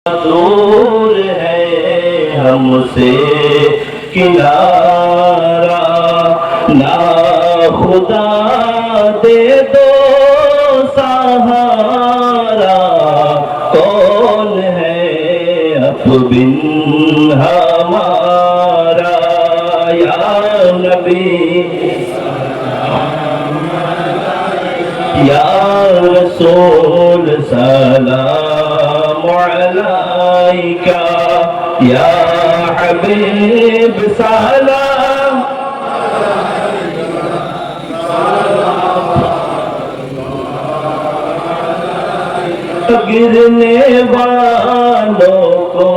دور ہے ہم سے کنارہ، نا خدا دے دو سہارا، کون ہے اب بن ہمارا، یا نبی یا رسول سلام علیکہ، یا حبیب سلام، گرنے والوں کو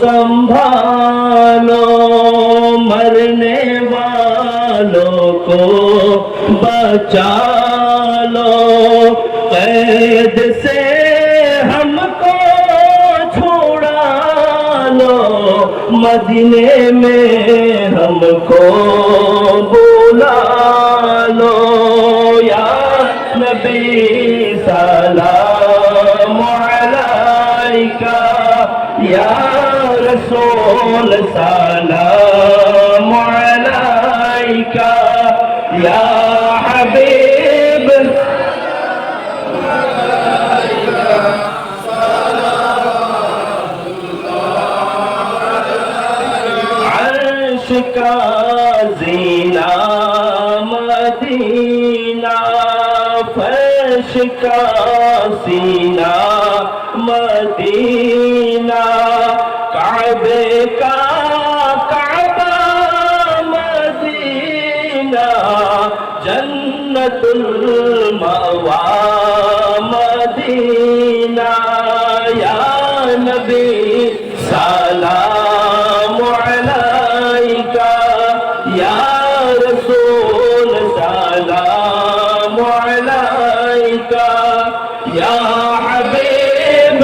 سنبھالو، مرنے والوں کو بچا لو، قید سے ہم کو چھوڑا لو، مدینے میں ہم کو بلا لو، یا نبی سلام علیکہ، یا رسول سلام علیکہ، یا حبیب عرش کا زینہ مدینہ، فرش کا سینہ مدینہ، کعبے کا کعبہ مدینہ، جنت المأویٰ مدینہ، یا نبی سلام علیکہ، یا رسول سلام علیکہ، یا حبیب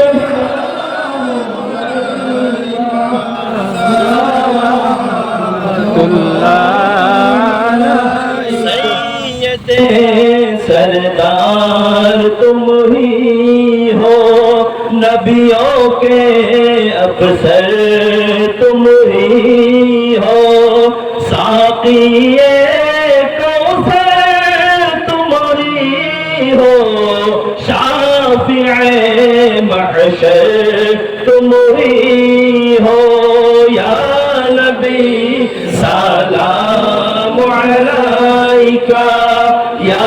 سید سردار تم ہی ہو، نبیوں کے افسر تم ہی ہو، ساقی کوثر تم ہی ہو، شافع محشر تم ہی ہو، یا نبی سلام علیکہ، یا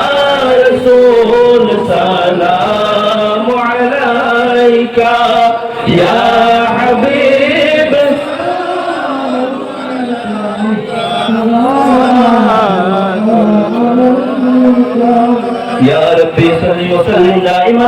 رسول سلام علیکہ، یا حبیب یا ربی صلی وسلم دائما